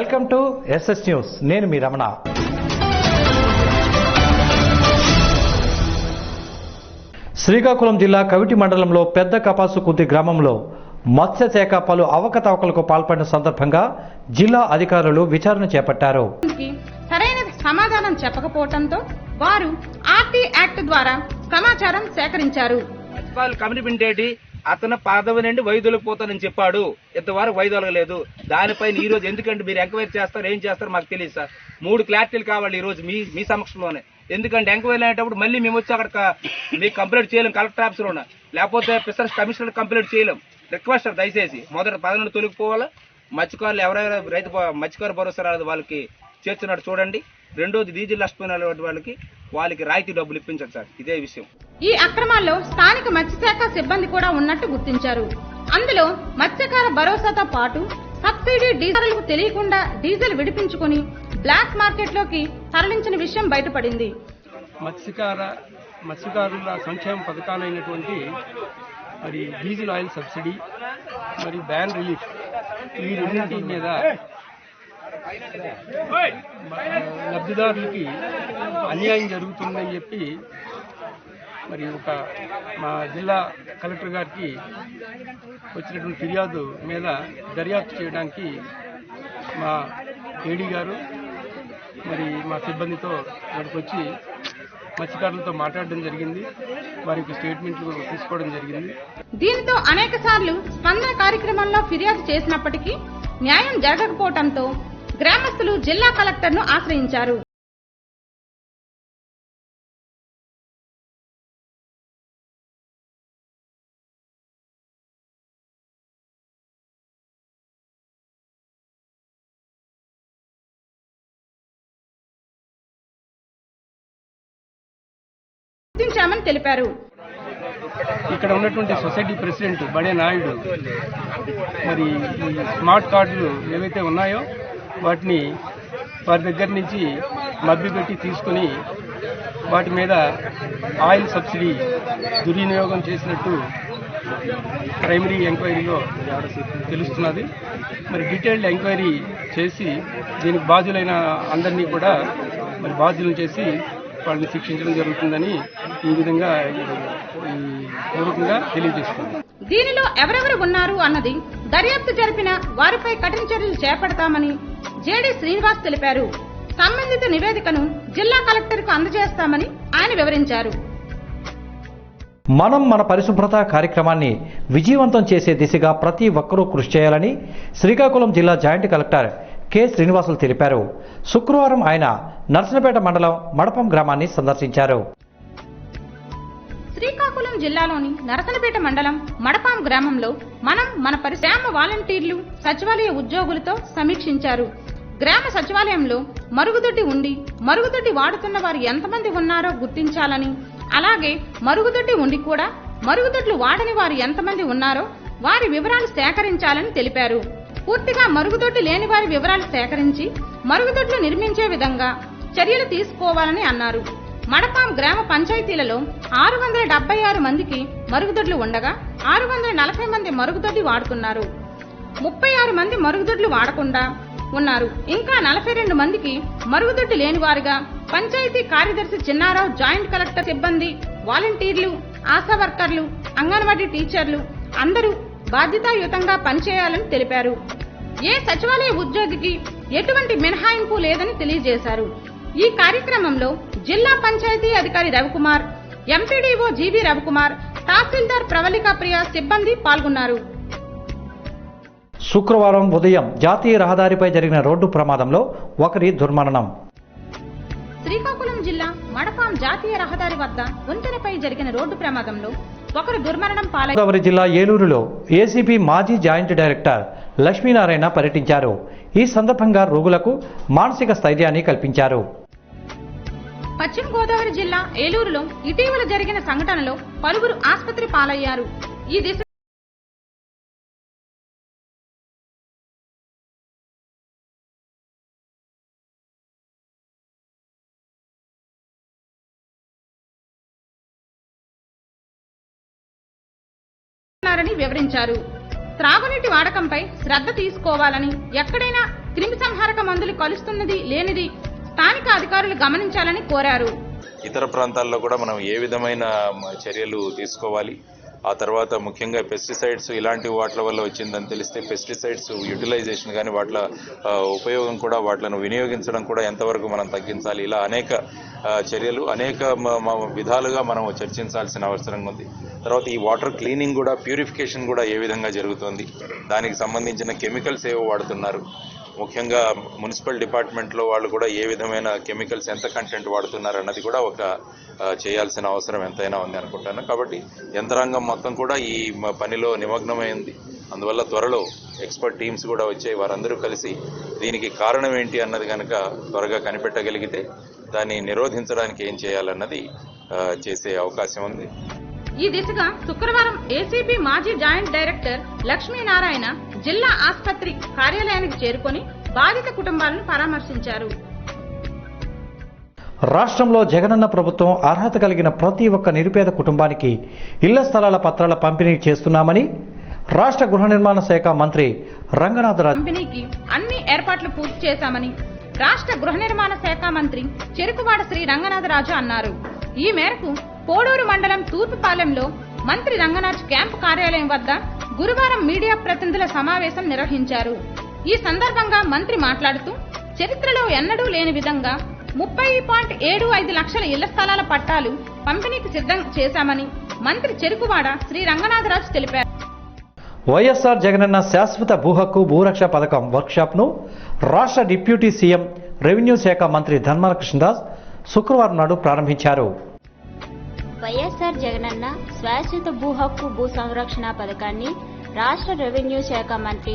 Welcome to SS news. నేను మీ రమణ. శ్రీకాకుళం జిల్లా కవిటి మండలంలో పెద్ద కపాసుకుర్తి గ్రామంలో మత్స్యశాఖ పలు అవకతవకలకు పాల్పడిన సందర్భంగా జిల్లా అధికారులు విచారణ చేపట్టారు. సరైన సమాధానం చెప్పకపోవడంతో వారు ఆర్టీ యాక్ట్ ద్వారా సమాచారం సేకరించారు. కమ్యూనిటీ అతను పదవి నుండి వైదొలిగిపోతానని చెప్పాడు. ఇంతవరకు వైదొలగలేదు. దానిపైన ఈ రోజు ఎందుకంటే మీరు ఎంక్వైరీ చేస్తారు, ఏం చేస్తారు మాకు తెలియదు సార్. 3 క్లారిటీలు కావాలి ఈ రోజు మీ సమక్షంలోనే. ఎందుకంటే ఎంక్వైరీ అయ్యేటప్పుడు మళ్ళీ మేము వచ్చి అక్కడ మీకు కంప్లైంట్ చేయలేం కలెక్టర్ ఆఫీసులోనే, లేకపోతే ఫిషరీస్ కమిషనర్ కంప్లైంట్ చేయలేం. రిక్వెస్ట్ దయచేసి మొదట 10 నుండి తొలగిపోవాలి. మత్స్యకారులు ఎవరైనా మత్స్యకారు భరోసా రాదు వాళ్ళకి చేస్తున్నట్టు చూడండి. రెండోది డీజిల్ నష్టపోయిన వాళ్ళకి రాయితీ డబ్బులు ఇప్పించండి సార్. ఇదే విషయం. ఈ అక్రమాల్లో స్థానిక మత్స్యశాఖ సిబ్బంది కూడా ఉన్నట్టు గుర్తించారు. అందులో మత్స్యకార భరోసాతో పాటు సబ్సిడీ డీజర్లకు తెలియకుండా డీజిల్ విడిపించుకుని బ్లాక్ మార్కెట్ లోకి తరలించిన విషయం బయటపడింది. మత్స్యకారుల సంక్షేమ పథకాలైనటువంటి మరి డీజిల్ ఆయిల్ సబ్సిడీ మరి బ్యాన్ రిలీఫ్ ఈ రెండింటి మీద లబ్ధిదారులకి అన్యాయం జరుగుతుందని చెప్పి మరి మా జిల్లా కలెక్టర్ గారికి వచ్చినటువంటి ఫిర్యాదు మీద దర్యాప్తు చేయడానికి మా ఏడీ గారు మరి మా సిబ్బందితో అక్కడికి వచ్చి మత్స్యకారులతో మాట్లాడడం జరిగింది. వారికి స్టేట్మెంట్లు తీసుకోవడం జరిగింది. దీంతో అనేక సార్లు స్పందన కార్యక్రమంలో ఫిర్యాదు చేసినప్పటికీ న్యాయం జరగకపోవడంతో గ్రామస్తులు జిల్లా కలెక్టర్ను ఆశ్రయించారు. గుర్తించామని తెలిపారు. ఇక్కడ ఉన్నటువంటి సొసైటీ ప్రెసిడెంట్ బడే నాయుడు మరి ఈ స్మార్ట్ కార్డులు ఏవైతే ఉన్నాయో వాటిని వారి దగ్గర నుంచి మభ్యపెట్టి తీసుకుని వాటి మీద ఆయిల్ సబ్సిడీ దుర్వినియోగం చేసినట్టు ప్రైమరీ ఎంక్వైరీలో తెలుస్తున్నది. మరి డీటెయిల్డ్ ఎంక్వైరీ చేసి దీనికి బాధ్యులైన అందరినీ కూడా మరి బాధ్యులను చేసి వాళ్ళని శిక్షించడం జరుగుతుందని ఈ విధంగా పూర్వకంగా తెలియజేస్తుంది. దీనిలో ఎవరెవరు ఉన్నారు అన్నది దర్యాప్తు జరిపిన వారిపై కఠిన చర్యలు చేపడతామని జేడీ శ్రీనివాస్ తెలిపారు. సంబంధిత నివేదికను జిల్లా కలెక్టర్ కు అందజేస్తామని ఆయన వివరించారు. మనం మన పరిశుభ్రత కార్యక్రమాన్ని విజయవంతం చేసే దిశగా ప్రతి ఒక్కరూ కృషి చేయాలని శ్రీకాకుళం జిల్లా జాయింట్ కలెక్టర్ కె శ్రీనివాసులు తెలిపారు. శుక్రవారం ఆయన నర్సనపేట మండలం మడపం గ్రామాన్ని సందర్శించారు. శ్రీకాకుళం జిల్లాలోని నరసనపేట మండలం మడపాం గ్రామంలో మనం మన గ్రామ వాలంటీర్లు సచివాలయ ఉద్యోగులతో సమీక్షించారు. గ్రామ సచివాలయంలో మరుగుదొడ్డి ఉండి మరుగుదొడ్డి వాడుతున్న వారు ఎంతమంది ఉన్నారో గుర్తించాలని, అలాగే మరుగుదొడ్డి ఉండి కూడా మరుగుదొడ్లు వాడని వారు ఎంతమంది ఉన్నారో వారి వివరాలు సేకరించాలని తెలిపారు. పూర్తిగా మరుగుదొడ్డి లేని వారి వివరాలు సేకరించి మరుగుదొడ్లు నిర్మించే విధంగా చర్యలు తీసుకోవాలని అన్నారు. మడపాం గ్రామ పంచాయతీలలో 676 మందికి మరుగుదొడ్లు ఉండగా 640 మంది మరుగుదొడ్డి వాడుతున్నారు. 36 మంది మరుగుదొడ్లు వాడకుండా ఉన్నారు. ఇంకా 42 మందికి మరుగుదొడ్డి లేని వారుగా పంచాయతీ కార్యదర్శి చిన్నారావు, జాయింట్ కలెక్టర్ సిబ్బంది, వాలంటీర్లు, ఆశా వర్కర్లు, అంగన్వాడీ టీచర్లు అందరూ బాధ్యతాయుతంగా పనిచేయాలని తెలిపారు. ఏ సచివాలయ ఉద్యోగికి ఎటువంటి మినహాయింపు లేదని తెలియజేశారు. ఈ కార్యక్రమంలో జిల్లా పంచాయతీ అధికారి రవికుమార్, ఎంపీడీఓ జీవీ రవికుమార్, తహసీల్దార్ ప్రవళికా ప్రియ సిబ్బంది పాల్గొన్నారు. శుక్రవారం ఉదయం జాతీయ రహదారిపై జరిగిన రోడ్డు ప్రమాదంలో ఒకరి దుర్మరణం. శ్రీకాకుళం జిల్లా మడపాం జాతీయ రహదారి వద్ద వంతెనపై జరిగిన రోడ్డు ప్రమాదంలో ఒకరు దుర్మరణం పాలయ్యారు. గోదావరి జిల్లా ఏలూరులో ఏసీబీ మాజీ జాయింట్ డైరెక్టర్ లక్ష్మీనారాయణ పర్యటించారు. ఈ సందర్భంగా రోగులకు మానసిక స్థైర్యాన్ని కల్పించారు. పశ్చిమ గోదావరి జిల్లా ఏలూరులో ఇటీవల జరిగిన సంఘటనలో పలువురు ఆసుపత్రి పాలయ్యారు. ఈ దిశ వివరించారు. త్రాగునీటి వాడకంపై శ్రద్ధ తీసుకోవాలని, ఎక్కడైనా క్రిమిసంహారక మందులు కలుస్తున్నది లేనిది స్థానిక అధికారులు గమనించాలని కోరారు. ఇతర ప్రాంతాల్లో కూడా మనం ఏ విధమైన చర్యలు తీసుకోవాలి, ఆ తర్వాత ముఖ్యంగా పెస్టిసైడ్స్ ఇలాంటి వాటి వల్ల వచ్చిందని తెలిస్తే పెస్టిసైడ్స్ యూటిలైజేషన్ కానీ వాటి ఉపయోగం కూడా వాటిని వినియోగించడం కూడా ఎంతవరకు మనం తగ్గించాలి, ఇలా అనేక చర్యలు అనేక విధాలుగా మనం చర్చించాల్సిన అవసరం ఉంది. తర్వాత ఈ వాటర్ క్లీనింగ్ కూడా ప్యూరిఫికేషన్ కూడా ఏ విధంగా జరుగుతుంది, దానికి సంబంధించిన కెమికల్స్ ఏవో వాడుతున్నారు, ముఖ్యంగా మున్సిపల్ డిపార్ట్మెంట్లో వాళ్ళు కూడా ఏ విధమైన కెమికల్స్ ఎంత కంటెంట్ వాడుతున్నారు అన్నది కూడా ఒక చేయాల్సిన అవసరం ఎంతైనా ఉంది అనుకుంటాను. కాబట్టి యంత్రాంగం మొత్తం కూడా ఈ పనిలో నిమగ్నమైంది. అందువల్ల త్వరలో ఎక్స్పర్ట్ టీమ్స్ కూడా వచ్చాయి. వారందరూ కలిసి దీనికి కారణం ఏంటి అన్నది కనుక త్వరగా కనిపెట్టగలిగితే దాన్ని నిరోధించడానికి ఏం చేయాలన్నది చేసే అవకాశం ఉంది. ఈ దిశగా శుక్రవారం ఏసీబీ మాజీ జాయింట్ డైరెక్టర్ లక్ష్మీనారాయణ జిల్లా ఆసుపత్రి కార్యాలయానికి చేరుకొని బాధిత కుటుంబాలను పరామర్శించారు. రాష్ట్రంలో జగనన్న ప్రభుత్వం అర్హత కలిగిన ప్రతి ఒక్క నిరుపేద కుటుంబానికి ఇళ్ల స్థలాల పత్రాల పంపిణీ చేస్తున్నామని రాష్ట్ర గృహ నిర్మాణ శాఖ మంత్రి రంగనాథరాజు పంపిణీకి అన్ని ఏర్పాట్లు పూర్తి చేశామని రాష్ట్ర గృహ నిర్మాణ శాఖ మంత్రి చెరుకువాడ శ్రీ రంగనాథరాజు అన్నారు. ఈ మేరకు పోడూరు మండలం తూర్పుపాలెంలో మంత్రి రంగనాథ్ క్యాంపు కార్యాలయం వద్ద గురువారం మీడియా ప్రతినిధుల సమావేశం నిర్వహించారు. ఈ సందర్భంగా మంత్రి మాట్లాడుతూ చరిత్రలో ఎన్నడూ లేని విధంగా 30.75 లక్షల ఇళ్ల స్థలాల పట్టాలు పంపిణీకి సిద్ధం చేశామని మంత్రి చెరుకువాడ శ్రీ రంగనాథరాజు తెలిపారు. వైఎస్ఆర్ జగనన్న శాశ్వత భూహక్కు భూరక్ష పథకం వర్క్షాప్ను రాష్ట్ర డిప్యూటీ సీఎం రెవెన్యూ శాఖ మంత్రి ధర్మాన కృష్ణదాస్ శుక్రవారం నాడు ప్రారంభించారు. వైఎస్ఆర్ జగనన్న శాశ్వత భూ హక్కు భూ సంరక్షణ పథకాన్ని రాష్ట్ర రెవెన్యూ శాఖ మంత్రి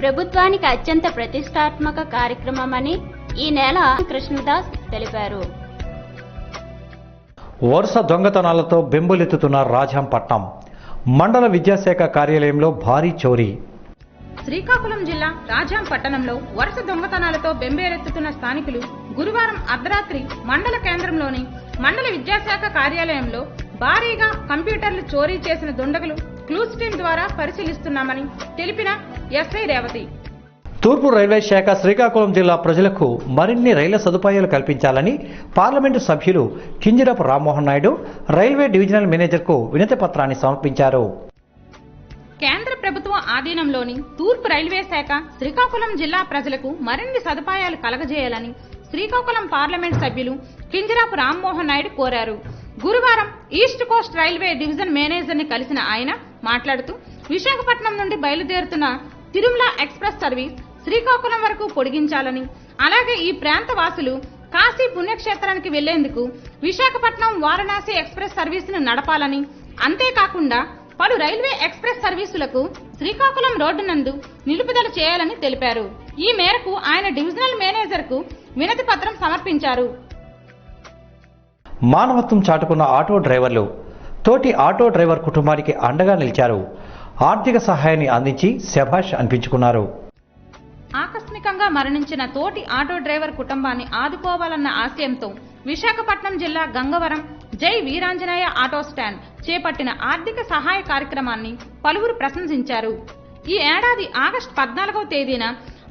ప్రభుత్వానికి అత్యంత ప్రతిష్టాత్మక కార్యక్రమమని ఈ నెల కృష్ణదాస్ తెలిపారు. వరుస దొంగతనాలతో బెంబులెత్తుతున్న రాజాంపట్నం మండల విద్యాశాఖ కార్యాలయంలో భారీ చోరీ. శ్రీకాకుళం జిల్లా రాజాం పట్టణంలో వరుస దొంగతనాలతో బెంబేలెత్తుతున్న స్థానికులు గురువారం అర్ధరాత్రి మండల కేంద్రంలోని మండల విద్యాశాఖ కార్యాలయంలో భారీగా కంప్యూటర్లు చోరీ చేసిన దుండగులు క్లూస్ టీం ద్వారా పరిశీలిస్తున్నామని తెలిపిన ఎస్ఐ రేవతి. తూర్పు రైల్వే శాఖ శ్రీకాకుళం జిల్లా ప్రజలకు మరిన్ని రైళ్ల సదుపాయాలు కల్పించాలని పార్లమెంటు సభ్యులు కింజరాపు రామ్మోహన్ నాయుడు రైల్వే డివిజనల్ మేనేజర్కు వినతి పత్రాన్ని సమర్పించారు. కేంద్ర ప్రభుత్వం ఆధీనంలోని తూర్పు రైల్వే శాఖ శ్రీకాకుళం జిల్లా ప్రజలకు మరిన్ని సదుపాయాలు కలగజేయాలని శ్రీకాకుళం పార్లమెంట్ సభ్యులు కింజరాపు రామ్మోహన్ నాయుడు కోరారు. గురువారం east Coast railway division manager ని కలిసిన ఆయన మాట్లాడుతూ విశాఖపట్నం నుండి బయలుదేరుతున్న తిరుమల ఎక్స్ప్రెస్ సర్వీస్ శ్రీకాకుళం వరకు పొడిగించాలని, అలాగే ఈ ప్రాంత వాసులు కాశీ పుణ్యక్షేత్రానికి వెళ్లేందుకు విశాఖపట్నం వారణాసి ఎక్స్ప్రెస్ సర్వీసును నడపాలని, అంతేకాకుండా పలు రైల్వే ఎక్స్ప్రెస్ సర్వీసులకు శ్రీకాకుళం రోడ్డు నందు నిలుపుదల చేయాలని తెలిపారు. ఈ మేరకు ఆయన డివిజనల్ మేనేజర్ కు వినతి పత్రం సమర్పించారు. మానవత్వం చాటుకున్న ఆటో డ్రైవర్లు తోటి ఆటో డ్రైవర్ కుటుంబానికి అండగా నిలిచారు. ఆర్థిక సహాయాన్ని అందించి శభాష్ అనిపించుకున్నారు. ఆకస్మికంగా మరణించిన తోటి ఆటో డ్రైవర్ కుటుంబాన్ని ఆదుకోవాలన్న ఆశయంతో విశాఖపట్నం జిల్లా గంగవరం జై వీరాంజనేయ ఆటో స్టాండ్ చేపట్టిన ఆర్థిక సహాయ కార్యక్రమాన్ని పలువురు ప్రశంసించారు. ఈ ఏడాది ఆగస్టు 14వ తేదీన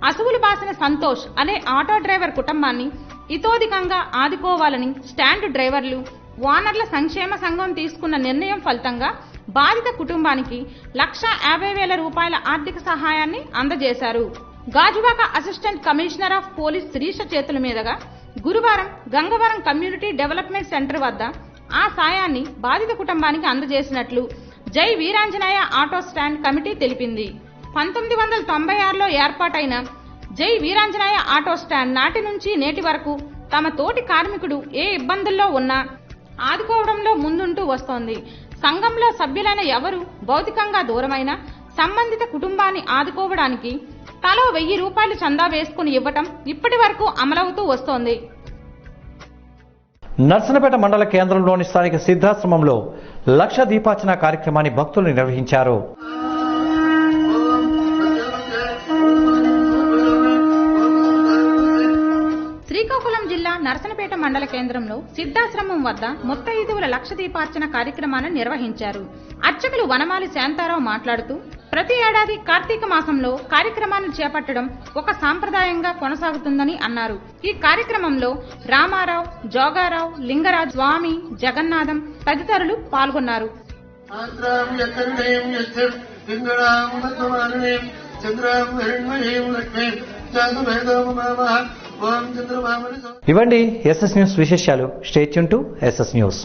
అసువులు బాసిన సంతోష్ అనే ఆటో డ్రైవర్ కుటుంబాన్ని ఇతోధికంగా ఆదుకోవాలని స్టాండ్ డ్రైవర్లు ఓనర్ల సంక్షేమ సంఘం తీసుకున్న నిర్ణయం ఫలితంగా బాధిత కుటుంబానికి 1,50,000 రూపాయల ఆర్థిక సహాయాన్ని అందజేశారు. Gajuwaka assistant commissioner of police Sirisha చేతుల మీదుగా గురువారం గంగవరం కమ్యూనిటీ డెవలప్మెంట్ సెంటర్ వద్ద ఆ సాయాన్ని బాధిత కుటుంబానికి అందజేసినట్లు జై వీరాంజనేయ ఆటో స్టాండ్ కమిటీ తెలిపింది. 1996లో ఏర్పాటైన జై వీరాంజనేయ ఆటో స్టాండ్ నాటి నుంచి నేటి వరకు తమ తోటి కార్మికుడు ఏ ఇబ్బందుల్లో ఉన్నా ఆదుకోవడంలో ముందుంటూ వస్తోంది. సంఘంలో సభ్యులైన ఎవరు భౌతికంగా దూరమైన సంబంధిత కుటుంబాన్ని ఆదుకోవడానికి తలో 1,000 రూపాయలు చందా వేసుకుని ఇవ్వటం ఇప్పటి వరకు అమలవుతూ వస్తోంది. నర్సనపేట మండల కేంద్రంలోని స్థానిక సిద్ధాశ్రమంలో లక్ష దీపార్చన కార్యక్రమాన్ని భక్తులు నిర్వహించారు. శ్రీకాకుళం జిల్లా జిల్లా నరసనపేట మండల కేంద్రంలో సిద్ధాశ్రమం వద్ద ముత్తైదువుల లక్ష దీపార్చన కార్యక్రమాన్ని నిర్వహించారు. అర్చకులు వనమాలి శాంతారావు మాట్లాడుతూ ప్రతి ఏడాది కార్తీక మాసంలో కార్యక్రమాన్ని చేపట్టడం ఒక సాంప్రదాయంగా కొనసాగుతుందని అన్నారు. ఈ కార్యక్రమంలో రామారావు, జోగారావు, లింగరాజ్, స్వామి, జగన్నాథం తదితరులు పాల్గొన్నారు. ఇవండి ఎస్ఎస్ న్యూస్ విశేషాలు. Stay tune to SS news.